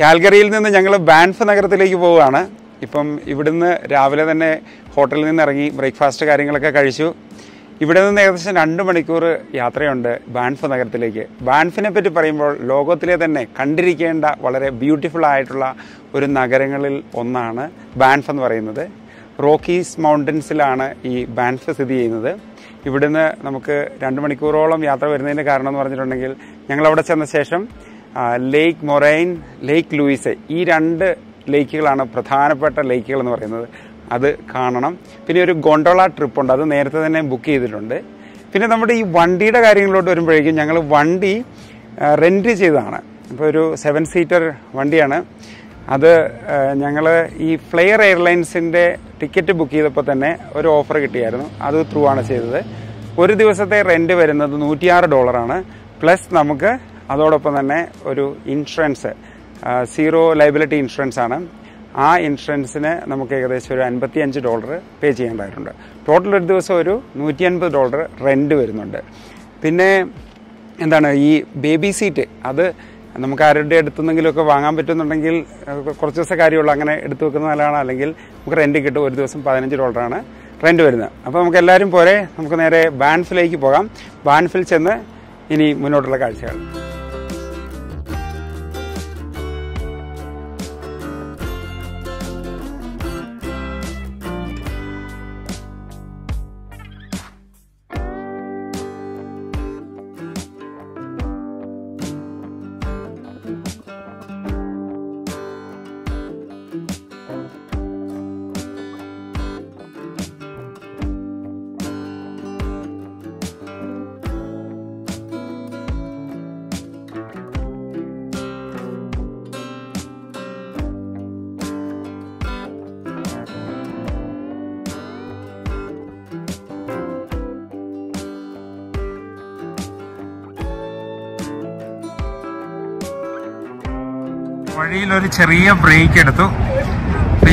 കാൽഗറിയിൽ നിന്ന് ഞങ്ങൾ ബാൻഫ് നഗരത്തിലേക്ക് പോവുകയാണ്. ഇപ്പം ഇവിടുന്ന് രാവിലെ തന്നെ ഹോട്ടലിൽ നിന്ന് ഇറങ്ങി ബ്രേക്ക്ഫാസ്റ്റ് കാര്യങ്ങളൊക്കെ കഴിച്ചു. ഇവിടെ നിന്ന് ഏകദേശം 2 മണിക്കൂർ യാത്രയുണ്ട് ബാൻഫ് നഗരത്തിലേക്ക്. ബാൻഫിനെ പറ്റി പറയുമ്പോൾ ലോകത്തിലെ തന്നെ കണ്ടിരിക്കേണ്ട വളരെ ബ്യൂട്ടിഫുൾ ആയിട്ടുള്ള ഒരു നഗരങ്ങളിൽ ഒന്നാണ് ബാൻഫ് എന്ന് പറയുന്നത്. റോക്കീസ് മൗണ്ടൻസിലാണ് ഈ ബാൻഫ് സ്ഥിതി ചെയ്യുന്നത്. ഇവിടുന്ന് നമുക്ക് 2 മണിക്കൂറോളം യാത്ര വരുന്നതിൻ്റെ കാരണം എന്ന് പറഞ്ഞിട്ടുണ്ടെങ്കിൽ ഞങ്ങളവിടെ ചെന്ന ശേഷം ലേക്ക് മൊറൈൻ, ലേക്ക് ലൂയിസ്, ഈ 2 ലേക്കുകളാണ് പ്രധാനപ്പെട്ട ലേക്കുകൾ എന്ന് പറയുന്നത്. അത് കാണണം. പിന്നെ ഒരു ഗോണ്ടോള ട്രിപ്പുണ്ട്, അത് നേരത്തെ തന്നെ ബുക്ക് ചെയ്തിട്ടുണ്ട്. പിന്നെ നമ്മുടെ ഈ വണ്ടിയുടെ കാര്യങ്ങളിലോട്ട് വരുമ്പോഴേക്കും ഞങ്ങൾ വണ്ടി റെൻറ്റ് ചെയ്തതാണ്. ഇപ്പോൾ ഒരു 7 സീറ്റർ വണ്ടിയാണ്. അത് ഞങ്ങൾ ഈ ഫ്ലെയർ എയർലൈൻസിൻ്റെ ടിക്കറ്റ് ബുക്ക് ചെയ്തപ്പോൾ തന്നെ ഒരു ഓഫർ കിട്ടിയായിരുന്നു. അത് ത്രൂ ആണ് ചെയ്തത്. ഒരു ദിവസത്തെ റെൻറ്റ് വരുന്നത് $106 പ്ലസ് നമുക്ക് അതോടൊപ്പം തന്നെ ഒരു ഇൻഷുറൻസ്, സീറോ ലയബിലിറ്റി ഇൻഷുറൻസ് ആണ്. ആ ഇൻഷുറൻസിന് നമുക്ക് ഏകദേശം ഒരു $55 പേ ചെയ്യേണ്ടതായിട്ടുണ്ട്. ടോട്ടൽ ഒരു ദിവസം ഒരു $150 റെൻറ്റ് വരുന്നുണ്ട്. പിന്നെ എന്താണ് ഈ ബേബി സീറ്റ്, അത് നമുക്ക് ആരുടെ അടുത്തുനിന്നെങ്കിലുമൊക്കെ വാങ്ങാൻ പറ്റുന്നുണ്ടെങ്കിൽ കുറച്ച് ദിവസം കാര്യമുള്ളൂ, അങ്ങനെ എടുത്തു വെക്കുന്നത് നല്ലതാണ്. അല്ലെങ്കിൽ നമുക്ക് റെൻറ്റ് കിട്ടും. ഒരു ദിവസം $15 റെൻറ്റ് വരുന്നത്. അപ്പോൾ നമുക്ക് എല്ലാവരും പോരെ, നമുക്ക് നേരെ ബാൻഫിലേക്ക് പോകാം. ബാൻഫിൽ ചെന്ന് ഇനി മുന്നോട്ടുള്ള കാഴ്ചകൾ. വഴിയിലൊരു ചെറിയ ബ്രേക്ക് എടുത്തു.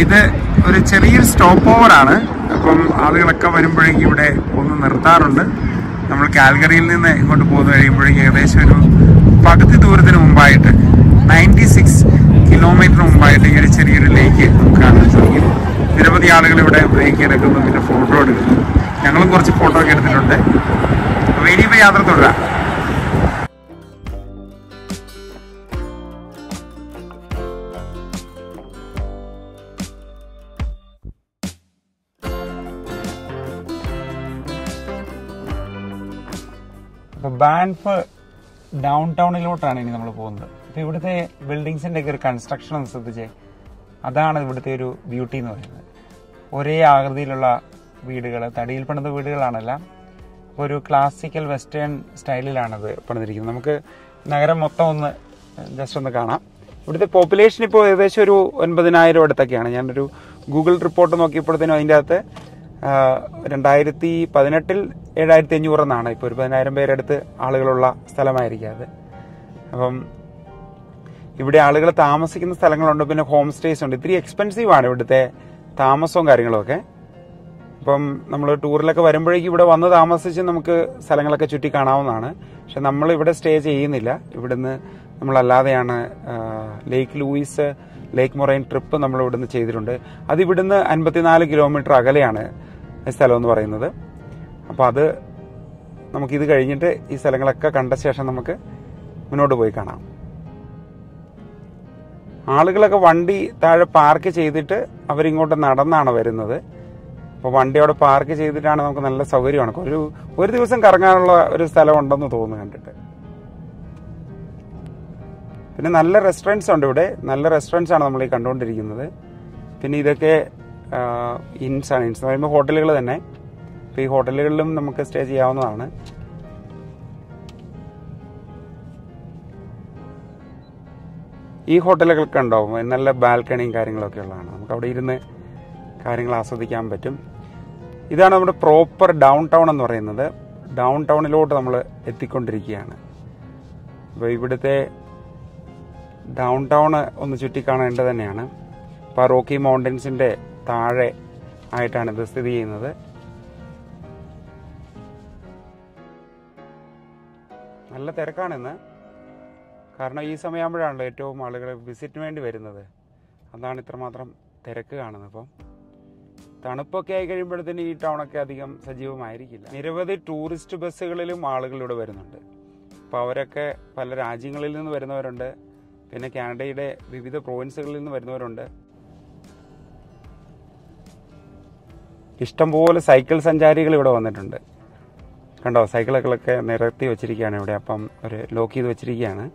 ഇത് ഒരു ചെറിയൊരു സ്റ്റോപ്പ് ഓവറാണ്. അപ്പം ആളുകളൊക്കെ വരുമ്പോഴേക്കും ഇവിടെ ഒന്ന് നിർത്താറുണ്ട്. നമ്മൾ കാൽഗറിയിൽ നിന്ന് ഇങ്ങോട്ട് പോകുന്ന കഴിയുമ്പോഴേക്കും ഏകദേശം ഒരു പകുതി ദൂരത്തിന് മുമ്പായിട്ട് 96 കിലോമീറ്റർ മുമ്പായിട്ട് ഈ ഒരു ചെറിയൊരു ലേക്ക് നമുക്ക് കാണാൻ സാധിക്കും. നിരവധി ആളുകൾ ഇവിടെ ബ്രേക്ക് എടുക്കുന്നു, പിന്നെ ഫോട്ടോ എടുക്കുന്നു. ഞങ്ങളും കുറച്ച് ഫോട്ടോ ഒക്കെ എടുത്തിട്ടുണ്ട്. അപ്പോൾ ഇനിയിപ്പോൾ യാത്ര തുടരാം. അപ്പോൾ ബാൻഫ് ഡൗൺ ടൗണിലോട്ടാണ് ഇനി നമ്മൾ പോകുന്നത്. അപ്പോൾ ഇവിടുത്തെ ബിൽഡിങ്സിൻ്റെ ഒക്കെ ഒരു കൺസ്ട്രക്ഷൻ ഒന്ന് ശ്രദ്ധിച്ചേ. അതാണ് ഇവിടുത്തെ ഒരു ബ്യൂട്ടി എന്ന് പറയുന്നത്. ഒരേ ആകൃതിയിലുള്ള വീടുകൾ, തടിയിൽ പണിത വീടുകളാണെല്ലാം. ഒരു ക്ലാസിക്കൽ വെസ്റ്റേൺ സ്റ്റൈലിലാണത് പണിതിരിക്കുന്നത്. നമുക്ക് നഗരം മൊത്തം ഒന്ന് ജസ്റ്റ് ഒന്ന് കാണാം. ഇവിടുത്തെ പോപ്പുലേഷൻ ഇപ്പോൾ ഏകദേശം ഒരു 9,000 അടുത്തൊക്കെയാണ്. ഞാനൊരു ഗൂഗിൾ റിപ്പോർട്ട് നോക്കിയപ്പോഴത്തേനും അതിൻ്റെ അകത്ത് 2018 7,500 എന്നാണ്. ഇപ്പോൾ ഒരു 10,000 പേരടുത്ത് ആളുകളുള്ള സ്ഥലമായിരിക്കും അത്. അപ്പം ഇവിടെ ആളുകൾ താമസിക്കുന്ന സ്ഥലങ്ങളുണ്ട്, പിന്നെ ഹോം സ്റ്റേസ് ഉണ്ട്. ഇത്തിരി എക്സ്പെൻസീവാണ് ഇവിടുത്തെ താമസവും കാര്യങ്ങളുമൊക്കെ. അപ്പം നമ്മൾ ടൂറിലൊക്കെ വരുമ്പോഴേക്കും ഇവിടെ വന്ന് താമസിച്ച് നമുക്ക് സ്ഥലങ്ങളൊക്കെ ചുറ്റി കാണാവുന്നതാണ്. പക്ഷെ നമ്മൾ ഇവിടെ സ്റ്റേ ചെയ്യുന്നില്ല. ഇവിടുന്ന് നമ്മളല്ലാതെയാണ് ലേക്ക് ലൂയിസ്, ലേക്ക് മൊറൈൻ ട്രിപ്പ് നമ്മൾ ഇവിടുന്ന് ചെയ്തിട്ടുണ്ട്. അത് ഇവിടുന്ന് 54 കിലോമീറ്റർ അകലെയാണ് സ്ഥലം എന്ന് പറയുന്നത്. അപ്പോൾ അത് നമുക്കിത് കഴിഞ്ഞിട്ട് ഈ സ്ഥലങ്ങളൊക്കെ കണ്ട ശേഷം നമുക്ക് മുന്നോട്ട് പോയി കാണാം. ആളുകളൊക്കെ വണ്ടി താഴെ പാർക്ക് ചെയ്തിട്ട് അവരിങ്ങോട്ട് നടന്നാണ് വരുന്നത്. അപ്പോൾ വണ്ടി അവിടെ പാർക്ക് ചെയ്തിട്ടാണ് നമുക്ക് നല്ല സൗകര്യമാണ്. ഒരു ദിവസം കറങ്ങാനുള്ള ഒരു സ്ഥലം ഉണ്ടെന്ന് തോന്നുന്നു കണ്ടിട്ട്. പിന്നെ നല്ല റെസ്റ്റോറൻറ്റ്സ് ഉണ്ട് ഇവിടെ. നല്ല റെസ്റ്റോറൻറ്റ്സ് ആണ് നമ്മൾ ഈ കണ്ടുകൊണ്ടിരിക്കുന്നത്. പിന്നെ ഇതൊക്കെ ഇൻസ് ആണ്. ഇൻസ് എന്ന് പറയുമ്പോൾ ഹോട്ടലുകൾ തന്നെ. അപ്പോൾ ഈ ഹോട്ടലുകളിലും നമുക്ക് സ്റ്റേ ചെയ്യാവുന്നതാണ്. ഈ ഹോട്ടലുകൾക്ക് ഉണ്ടാവും നല്ല ബാൽക്കണിയും കാര്യങ്ങളൊക്കെ ഉള്ളതാണ്. നമുക്ക് അവിടെ ഇരുന്ന് കാര്യങ്ങൾ ആസ്വദിക്കാൻ പറ്റും. ഇതാണ് നമ്മുടെ പ്രോപ്പർ ഡൗൺ ടൗൺ എന്ന് പറയുന്നത്. ഡൗൺ ടൗണിലോട്ട് നമ്മൾ എത്തിക്കൊണ്ടിരിക്കുകയാണ്. അപ്പോൾ ഇവിടുത്തെ ഡൗൺ ടൗൺ ഒന്ന് ചുറ്റിക്കാണേണ്ടത് തന്നെയാണ്. ഇപ്പോൾ റോക്കി മൗണ്ടൻസിൻ്റെ താഴെ ആയിട്ടാണ് ഇത് സ്ഥിതി ചെയ്യുന്നത്. നല്ല തിരക്കാണിന്ന്. കാരണം ഈ സമയമാകുമ്പോഴാണല്ലോ ഏറ്റവും ആളുകൾ വിസിറ്റിന് വേണ്ടി വരുന്നത്. അതാണ് ഇത്രമാത്രം തിരക്ക് കാണുന്നത്. അപ്പം തണുപ്പൊക്കെ ആയി കഴിയുമ്പോഴത്തേന് ഈ ടൗണൊക്കെ അധികം സജീവമായിരിക്കില്ല. നിരവധി ടൂറിസ്റ്റ് ബസ്സുകളിലും ആളുകൾ ഇവിടെ വരുന്നുണ്ട്. അപ്പോൾ അവരൊക്കെ പല രാജ്യങ്ങളിൽ നിന്ന് വരുന്നവരുണ്ട്, പിന്നെ കാനഡയുടെ വിവിധ പ്രോവിൻസുകളിൽ നിന്ന് വരുന്നവരുണ്ട്. ഇഷ്ടംപോലെ സൈക്കിൾ സഞ്ചാരികൾ ഇവിടെ വന്നിട്ടുണ്ട്. കണ്ടോ, സൈക്കിളുകളൊക്കെ നിരത്തി വെച്ചിരിക്കുകയാണ് ഇവിടെ. അപ്പം ഒരു ലോക്ക് ചെയ്ത് വെച്ചിരിക്കുകയാണ്.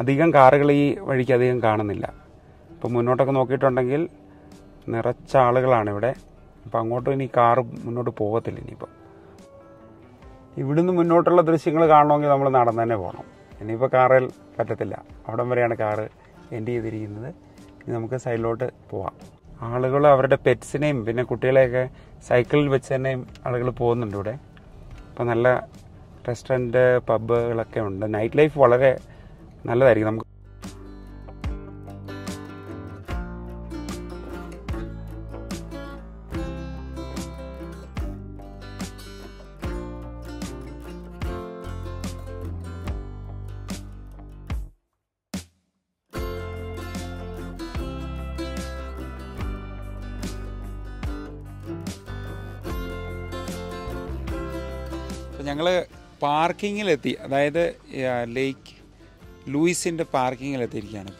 അധികം കാറുകൾ ഈ വഴിക്ക് അധികം കാണുന്നില്ല. ഇപ്പം മുന്നോട്ടൊക്കെ നോക്കിയിട്ടുണ്ടെങ്കിൽ നിറച്ച ആളുകളാണ് ഇവിടെ. അപ്പം അങ്ങോട്ടും ഇനി കാറ് മുന്നോട്ട് പോകത്തില്ല. ഇനിയിപ്പം ഇവിടുന്ന് മുന്നോട്ടുള്ള ദൃശ്യങ്ങൾ കാണണമെങ്കിൽ നമ്മൾ നടന്നു തന്നെ പോകണം. ഇനിയിപ്പോൾ കാറിൽ പറ്റത്തില്ല. അവിടം വരെയാണ് കാറ് എൻഡ് ചെയ്തിരിക്കുന്നത്. ഇനി നമുക്ക് സൈഡിലോട്ട് പോവാം. ആളുകൾ അവരുടെ പെറ്റ്സിനെയും പിന്നെ കുട്ടികളെയൊക്കെ സൈക്കിളിൽ വെച്ച് തന്നെയും ആളുകൾ പോകുന്നുണ്ട് ഇവിടെ. അപ്പോൾ നല്ല റെസ്റ്റോറൻറ്റ്, പബ്ബുകളൊക്കെ ഉണ്ട്. നൈറ്റ് ലൈഫ് വളരെ നല്ലതായിരിക്കും. നമുക്ക് ഞങ്ങൾ പാർക്കിങ്ങിലെത്തി, അതായത് ലേക്ക് ലൂയിസിൻ്റെ പാർക്കിങ്ങിലെത്തിയിരിക്കുകയാണ്.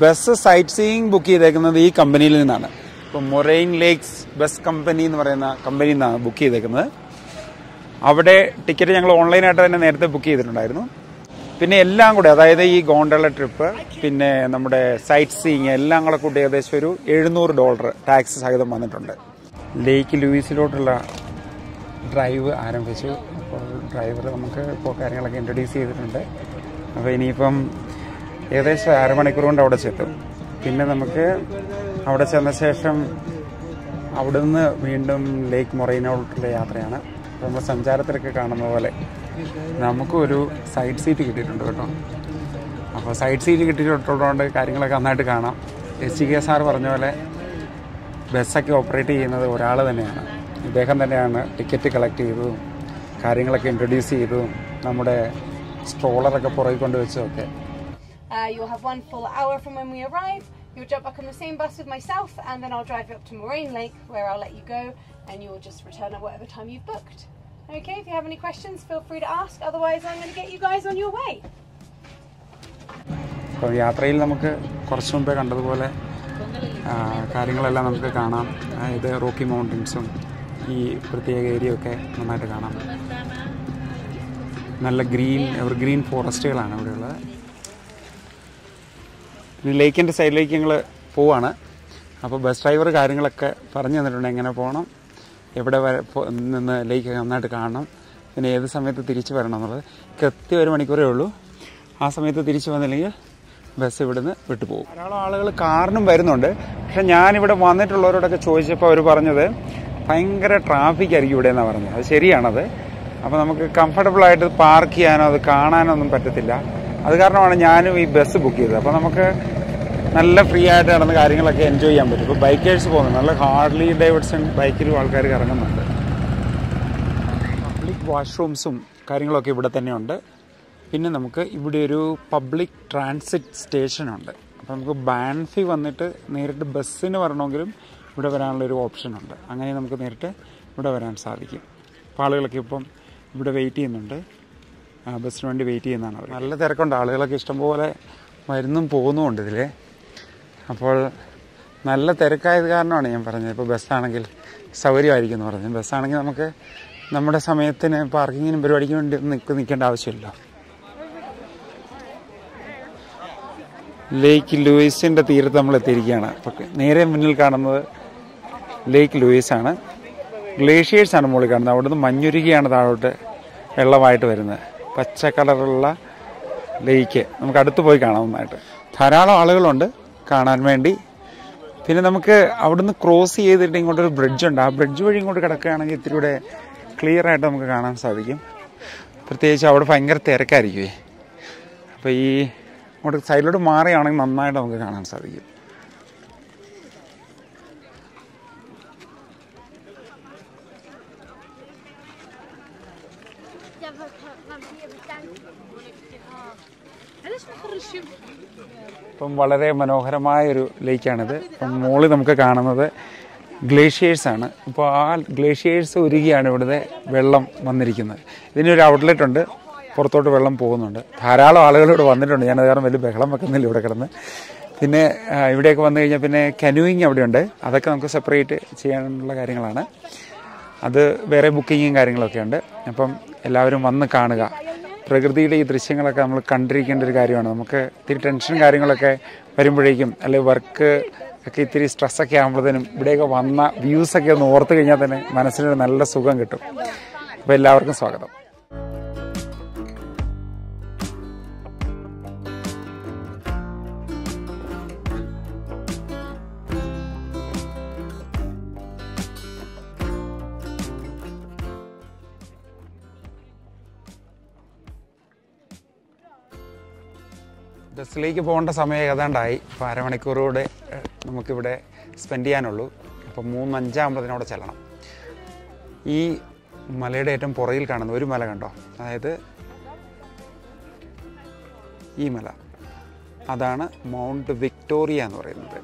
ബസ് സൈറ്റ് സീയിങ് ബുക്ക് ചെയ്തേക്കുന്നത് ഈ കമ്പനിയിൽ നിന്നാണ്. ഇപ്പോൾ മൊറൈൻ ലേക്സ് ബസ് കമ്പനി എന്ന് പറയുന്ന കമ്പനിയിൽ നിന്നാണ് ബുക്ക് ചെയ്തേക്കുന്നത്. അവിടെ ടിക്കറ്റ് ഞങ്ങൾ ഓൺലൈനായിട്ട് തന്നെ നേരത്തെ ബുക്ക് ചെയ്തിട്ടുണ്ടായിരുന്നു. പിന്നെ എല്ലാം കൂടെ, അതായത് ഈ ഗോണ്ടോള ട്രിപ്പ്, പിന്നെ നമ്മുടെ സൈറ്റ് സീയിങ് എല്ലാം കൂടെ കൂട്ടി ഏകദേശം ഒരു $700 ടാക്സ് സഹിതം വന്നിട്ടുണ്ട്. ലേക്ക് ലൂയിസിലോട്ടുള്ള ഡ്രൈവ് ആരംഭിച്ചു. അപ്പോൾ ഡ്രൈവർ നമുക്ക് ഇപ്പോൾ കാര്യങ്ങളൊക്കെ ഇൻട്രൊഡ്യൂസ് ചെയ്തിട്ടുണ്ട്. അപ്പോൾ ഇനിയിപ്പം ഏകദേശം 1/2 മണിക്കൂർ കൊണ്ട് അവിടെ ചെത്തും. പിന്നെ നമുക്ക് അവിടെ ചെന്ന ശേഷം അവിടെ നിന്ന് വീണ്ടും ലേക്ക് മൊറൈനോട്ടുള്ള യാത്രയാണ്. അപ്പോൾ നമ്മൾ സഞ്ചാരത്തിലൊക്കെ കാണുന്ന പോലെ നമുക്കൊരു സൈഡ് സീറ്റ് കിട്ടിയിട്ടുണ്ട് കേട്ടോ. അപ്പോൾ സൈഡ് സീറ്റ് കിട്ടിയിട്ടുള്ളതുകൊണ്ട് കാര്യങ്ങളൊക്കെ നന്നായിട്ട് കാണാം. SGK പറഞ്ഞ പോലെ ബസ്സൊക്കെ ഓപ്പറേറ്റ് ചെയ്യുന്നത് ഒരാൾ തന്നെയാണ്. ഇദ്ദേഹം തന്നെയാണ് ടിക്കറ്റ് കളക്ട് ചെയ്തതും കാര്യങ്ങളൊക്കെ ഇൻട്രൊഡ്യൂസ് ചെയ്തതും നമ്മുടെ സ്ട്രോളറൊക്കെ പുറകെ കൊണ്ടുവച്ചതൊക്കെ. You'll have 1 full hour from when we arrive. You'll jump back on the same bus with myself, and then I'll drive you up to Moraine Lake, where I'll let you go, and you'll just return at whatever time you've booked. Okay, if you have any questions, feel free to ask. Otherwise, I'm going to get you guys on your way. അപ്പോൾ യാത്രയിൽ നമുക്ക് കുറച്ച് മുമ്പേ കണ്ടതുപോലെ കാര്യങ്ങളെല്ലാം നമുക്ക് കാണാം. ഇത് റോക്കി മൗണ്ടൻസും ഈ പ്രത്യേക ഏരിയയൊക്കെ നന്നായിട്ട് കാണാം. നല്ല എവർഗ്രീൻ ഫോറസ്റ്റുകളാണ് ഇവിടെയുള്ളത്. ഇനി ലേക്കിൻ്റെ സൈഡിലേക്ക് ഞങ്ങൾ പോവാണ്. അപ്പോൾ ബസ് ഡ്രൈവർ കാര്യങ്ങളൊക്കെ പറഞ്ഞു തന്നിട്ടുണ്ട്, എങ്ങനെ പോകണം, എവിടെ വരെ നിന്ന് ലേക്ക് നന്നായിട്ട് കാണണം, പിന്നെ ഏത് സമയത്ത് തിരിച്ച് വരണം എന്നുള്ളത്. കൃത്യം 1 മണിക്കൂറേ ഉള്ളൂ. ആ സമയത്ത് തിരിച്ച് വന്നില്ലെങ്കിൽ ബസ് ഇവിടുന്ന് വിട്ടുപോകും. ധാരാളം ആളുകൾ കാറിനും വരുന്നുണ്ട്. പക്ഷെ ഞാനിവിടെ വന്നിട്ടുള്ളവരോടൊക്കെ ചോദിച്ചപ്പോൾ അവർ പറഞ്ഞത് ഭയങ്കര ട്രാഫിക് ആയിരിക്കും ഇവിടെ എന്നാണ് പറഞ്ഞത്. അത് ശരിയാണത്. അപ്പോൾ നമുക്ക് കംഫർട്ടബിളായിട്ട് പാർക്ക് ചെയ്യാനോ അത് കാണാനോ ഒന്നും പറ്റത്തില്ല. അത് കാരണമാണ് ഞാനും ഈ ബസ് ബുക്ക് ചെയ്തത്. അപ്പോൾ നമുക്ക് നല്ല ഫ്രീ ആയിട്ട് നടന്ന് കാര്യങ്ങളൊക്കെ എൻജോയ് ചെയ്യാൻ പറ്റും. ഇപ്പോൾ ബൈക്കേഴ്സ് പോകുന്നുണ്ട്, നല്ല ഹാർലി ഡേവിഡ്സൺ ബൈക്കിലും ആൾക്കാർ ഇറങ്ങുന്നുണ്ട്. പബ്ലിക് വാഷ്റൂംസും കാര്യങ്ങളൊക്കെ ഇവിടെ തന്നെയുണ്ട്. പിന്നെ നമുക്ക് ഇവിടെ ഒരു പബ്ലിക് ട്രാൻസിറ്റ് സ്റ്റേഷനുണ്ട്. അപ്പോൾ നമുക്ക് ബാൻഫി വന്നിട്ട് നേരിട്ട് ബസ്സിന് വരണമെങ്കിലും ഇവിടെ വരാനുള്ളൊരു ഓപ്ഷനുണ്ട്. അങ്ങനെ നമുക്ക് നേരിട്ട് ഇവിടെ വരാൻ സാധിക്കും. അപ്പോൾ ആളുകളൊക്കെ ഇപ്പം ഇവിടെ വെയിറ്റ് ചെയ്യുന്നുണ്ട്, ബസ്സിന് വേണ്ടി വെയിറ്റ് ചെയ്യുന്നതാണ് അവർ. നല്ല തിരക്കുണ്ട്, ആളുകളൊക്കെ ഇഷ്ടംപോലെ വരുന്നും പോകുന്നുമുണ്ട് ഇതിൽ. അപ്പോൾ നല്ല തിരക്കായത് കാരണമാണ് ഞാൻ പറഞ്ഞത്. ഇപ്പോൾ ബസ്സാണെങ്കിൽ സൗകര്യമായിരിക്കും എന്ന് പറഞ്ഞു. ബസ്സാണെങ്കിൽ നമുക്ക് നമ്മുടെ സമയത്തിന് പാർക്കിങ്ങിനും പരിപാടിക്കും വേണ്ടി നിൽക്കേണ്ട ആവശ്യമില്ല. ലേക്ക് ലൂയിസിൻ്റെ തീരത്ത് നമ്മൾ എത്തിയിരിക്കുകയാണ്. അപ്പോൾ നേരെ മുന്നിൽ കാണുന്നത് ലേക്ക് ലൂയിസാണ്. ഗ്ലേഷ്യേഴ്സാണ് മുകളിൽ കാണുന്നത്. അവിടുന്ന് മഞ്ഞുരുകിയാണ് താഴോട്ട് വെള്ളമായിട്ട് വരുന്നത്. പച്ച കളറുള്ള ലേക്ക് നമുക്ക് അടുത്ത് പോയി കാണാവുന്നതായിട്ട്. ധാരാളം ആളുകളുണ്ട് കാണാൻ വേണ്ടി. പിന്നെ നമുക്ക് അവിടുന്ന് ക്രോസ് ചെയ്തിട്ട് ഇങ്ങോട്ടൊരു ബ്രിഡ്ജുണ്ട്. ആ ബ്രിഡ്ജ് വഴി ഇങ്ങോട്ട് കിടക്കുകയാണെങ്കിൽ ഇത്തിരി കൂടെ ക്ലിയർ ആയിട്ട് നമുക്ക് കാണാൻ സാധിക്കും. പ്രത്യേകിച്ച് അവിടെ ഭയങ്കര തിരക്കായിരിക്കുമേ. അപ്പോൾ ഈ അങ്ങോട്ട് സൈഡിലോട്ട് മാറിയാണെങ്കിൽ നന്നായിട്ട് നമുക്ക് കാണാൻ സാധിക്കും. ഇപ്പം വളരെ മനോഹരമായൊരു ലേക്കാണിത്. ഇപ്പം മുകളിൽ നമുക്ക് കാണുന്നത് ഗ്ലേഷ്യേഴ്സാണ്. ഇപ്പോൾ ആ ഗ്ലേഷ്യേഴ്സ് ഉരുകിയാണ് ഇവിടുത്തെ വെള്ളം വന്നിരിക്കുന്നത്. ഇതിനൊരു ഔട്ട്ലെറ്റ് ഉണ്ട്, പുറത്തോട്ട് വെള്ളം പോകുന്നുണ്ട്. ധാരാളം ആളുകൾ ഇവിടെ വന്നിട്ടുണ്ട്. ഞാനത് കാരണം വലിയ ബഹളം വെക്കുന്നില്ല ഇവിടെ കിടന്ന്. പിന്നെ ഇവിടെയൊക്കെ വന്നു കഴിഞ്ഞാൽ പിന്നെ കനൂയിങ് അവിടെയുണ്ട്. അതൊക്കെ നമുക്ക് സെപ്പറേറ്റ് ചെയ്യാനുള്ള കാര്യങ്ങളാണ്. അത് വേറെ ബുക്കിങ്ങും കാര്യങ്ങളൊക്കെ ഉണ്ട്. അപ്പം എല്ലാവരും വന്ന് കാണുക. പ്രകൃതിയുടെ ഈ ദൃശ്യങ്ങളൊക്കെ നമ്മൾ കണ്ടിരിക്കേണ്ട ഒരു കാര്യമാണ്. നമുക്ക് ഇത്തിരി ടെൻഷൻ കാര്യങ്ങളൊക്കെ വരുമ്പോഴേക്കും, അല്ലെങ്കിൽ വർക്ക് ഒക്കെ ഇത്തിരി സ്ട്രെസ്സൊക്കെ ആകുമ്പോഴത്തേനും ഇവിടെയൊക്കെ വന്ന വ്യൂസൊക്കെ ഒന്ന് ഓർത്ത് കഴിഞ്ഞാൽ തന്നെ മനസ്സിനൊരു നല്ല സുഖം കിട്ടും. അപ്പോൾ എല്ലാവർക്കും സ്വാഗതം. ബസ്സിലേക്ക് പോകേണ്ട സമയം ഏതാണ്ടായി. ഇപ്പോൾ അരമണിക്കൂറൂടെ നമുക്കിവിടെ സ്പെൻഡ് ചെയ്യാനുള്ളൂ. അപ്പോൾ 3:05 അവിടെ ചെല്ലണം. ഈ മലയുടെ ഏറ്റവും പുറകിൽ കാണുന്ന ഒരു മല കണ്ടോ, അതായത് ഈ മല, അതാണ് മൗണ്ട് വിക്ടോറിയ എന്ന് പറയുന്നത്.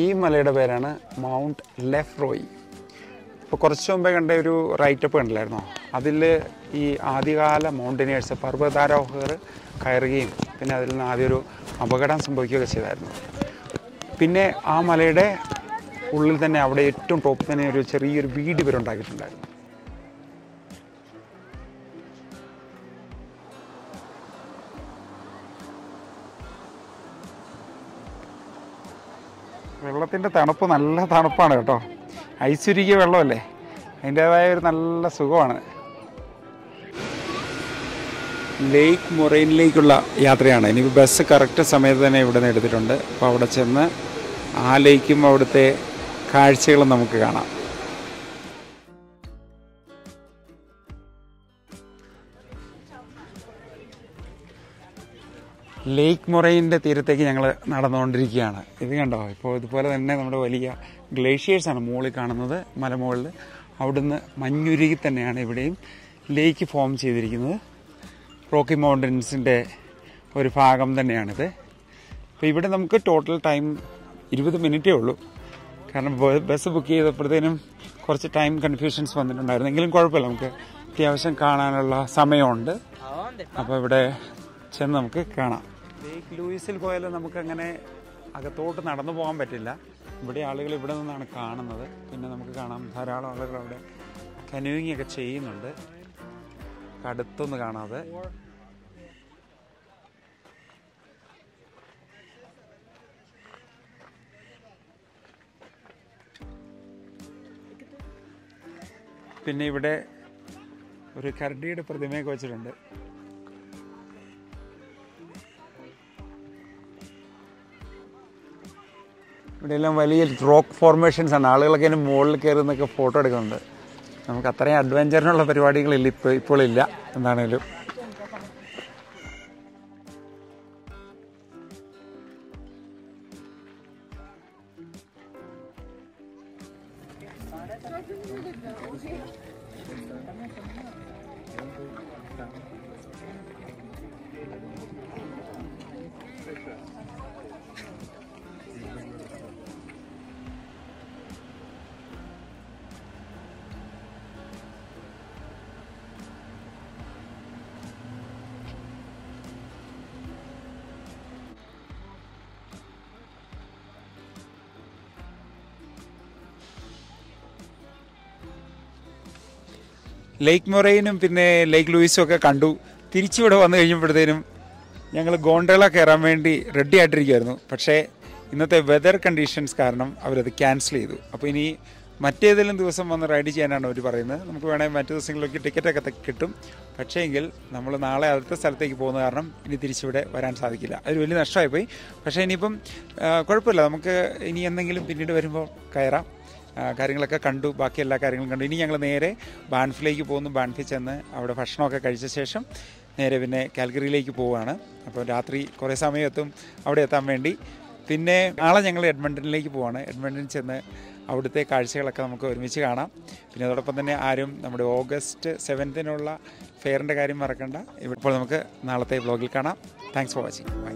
ഈ മലയുടെ പേരാണ് മൗണ്ട് ലെഫ്രോയ്. ഇപ്പോൾ കുറച്ച് മുമ്പേ കണ്ട ഒരു റൈറ്റപ്പ് കണ്ടില്ലായിരുന്നോ, അതിൽ ഈ ആദ്യകാല മൗണ്ടനിയേഴ്സ് പർവ്വതാരോഹകർ കയറുകയും പിന്നെ അതിൽ നിന്ന് ആദ്യം ഒരു അപകടം സംഭവിക്കുകയൊക്കെ ചെയ്തായിരുന്നു. പിന്നെ ആ മലയുടെ ഉള്ളിൽ തന്നെ അവിടെ ഏറ്റവും ടോപ്പിൽ തന്നെ ഒരു ചെറിയൊരു വീട് ഇവരുണ്ടാക്കിയിട്ടുണ്ടായിരുന്നു. വെള്ളത്തിൻ്റെ തണുപ്പ് നല്ല തണുപ്പാണ് കേട്ടോ. ഐസുരുകിയ വെള്ളമല്ലേ, അതിൻ്റേതായ ഒരു നല്ല സുഖമാണ്. ലേക്ക് മൊറൈനിലേക്കുള്ള യാത്രയാണ്. ഇനി ബസ് കറക്റ്റ് സമയത്ത് തന്നെ ഇവിടെ നിന്ന് എടുത്തിട്ടുണ്ട്. അപ്പോൾ അവിടെ ചെന്ന് ആ ലേക്കും അവിടുത്തെ കാഴ്ചകളും നമുക്ക് കാണാം. ലേക്ക് മൊറൈനിൻ്റെ തീരത്തേക്ക് ഞങ്ങൾ നടന്നുകൊണ്ടിരിക്കുകയാണ്. ഇത് കണ്ടോ, ഇപ്പോൾ ഇതുപോലെ തന്നെ നമ്മുടെ വലിയ ഗ്ലേഷ്യേഴ്സാണ് മുകളിൽ കാണുന്നത്, മലമുകളിൽ. അവിടുന്ന് മഞ്ഞുരുകി തന്നെയാണ് ഇവിടെയും ലേക്ക് ഫോം ചെയ്തിരിക്കുന്നത്. റോക്കി മൗണ്ടൻസിൻ്റെ ഒരു ഭാഗം തന്നെയാണിത്. അപ്പോൾ ഇവിടെ നമുക്ക് ടോട്ടൽ ടൈം 20 മിനിറ്റേ ഉള്ളൂ. കാരണം ബസ് ബുക്ക് ചെയ്തപ്പോഴത്തേനും കുറച്ച് ടൈം കൺഫ്യൂഷൻസ് വന്നിട്ടുണ്ടായിരുന്നു. എങ്കിലും കുഴപ്പമില്ല, നമുക്ക് അത്യാവശ്യം കാണാനുള്ള സമയമുണ്ട്. അപ്പോൾ ഇവിടെ ചെന്ന് നമുക്ക് കാണാം. ലേക്ക് ലൂയിസിൽ പോയാലും നമുക്കങ്ങനെ അകത്തോട്ട് നടന്നു പോകാൻ പറ്റില്ല. ഇവിടെ ആളുകൾ ഇവിടെ നിന്നാണ് കാണുന്നത്. പിന്നെ നമുക്ക് കാണാം ധാരാളം ആളുകൾ അവിടെ കനൂയിങ് ഒക്കെ ചെയ്യുന്നുണ്ട്, അടുത്തൊന്ന് കാണാതെ. പിന്നെ ഇവിടെ ഒരു കരടിയുടെ പ്രതിമയൊക്കെ വെച്ചിട്ടുണ്ട്. ഇവിടെയെല്ലാം വലിയ റോക്ക് ഫോർമേഷൻസ് ആണ്. ആളുകളൊക്കെ അതിന് മുകളിൽ കയറുന്നൊക്കെ ഫോട്ടോ എടുക്കുന്നുണ്ട്. നമുക്ക് അത്രയും അഡ്വഞ്ചറിനുള്ള പരിപാടികളില്ല ഇപ്പോൾ ഇല്ല എന്താണേലും. ലേക്ക് മൊറൈനും പിന്നെ ലേക്ക് ലൂയിസും ഒക്കെ കണ്ടു. തിരിച്ചിവിടെ വന്നു കഴിഞ്ഞപ്പോഴത്തേനും ഞങ്ങൾ ഗോണ്ടോള കയറാൻ വേണ്ടി റെഡി ആയിട്ടിരിക്കുമായിരുന്നു. പക്ഷേ ഇന്നത്തെ വെതർ കണ്ടീഷൻസ് കാരണം അവരത് ക്യാൻസൽ ചെയ്തു. അപ്പോൾ ഇനി മറ്റേതെങ്കിലും ദിവസം വന്ന് റൈഡ് ചെയ്യാനാണ് അവർ പറയുന്നത്. നമുക്ക് വേണമെങ്കിൽ മറ്റു ദിവസങ്ങളിലൊക്കെ ടിക്കറ്റൊക്കെ കിട്ടും. പക്ഷേ എങ്കിൽ നമ്മൾ നാളെ അടുത്ത സ്ഥലത്തേക്ക് പോകുന്ന കാരണം ഇനി തിരിച്ചിവിടെ വരാൻ സാധിക്കില്ല. അതൊരു വലിയ നഷ്ടമായിപ്പോയി. പക്ഷേ ഇനിയിപ്പം കുഴപ്പമില്ല, നമുക്ക് ഇനി എന്തെങ്കിലും പിന്നീട് വരുമ്പോൾ കയറാം. കാര്യങ്ങളൊക്കെ കണ്ടു, ബാക്കി എല്ലാ കാര്യങ്ങളും കണ്ടു. ഇനി ഞങ്ങൾ നേരെ ബാൻഫിലേക്ക് പോകുന്നു. ബാൻഫിൽ ചെന്ന് അവിടെ ഭക്ഷണമൊക്കെ കഴിച്ച ശേഷം നേരെ പിന്നെ കാൽഗറിയിലേക്ക് പോവുകയാണ്. അപ്പോൾ രാത്രി കുറേ സമയം എത്തും അവിടെ എത്താൻ വേണ്ടി. പിന്നെ നാളെ ഞങ്ങൾ എഡ്മണ്ടനിലേക്ക് പോവാണ്. എഡ്മണ്ടനിൽ ചെന്ന് അവിടുത്തെ കാഴ്ചകളൊക്കെ നമുക്ക് ഒരുമിച്ച് കാണാം. പിന്നെ അതോടൊപ്പം തന്നെ ആരും നമ്മുടെ ഓഗസ്റ്റ് 7നുള്ള ഫെയറിൻ്റെ കാര്യം മറക്കണ്ട. ഇപ്പോൾ നമുക്ക് നാളത്തെ വ്ളോഗിൽ കാണാം. Thanks for watching. ബൈ.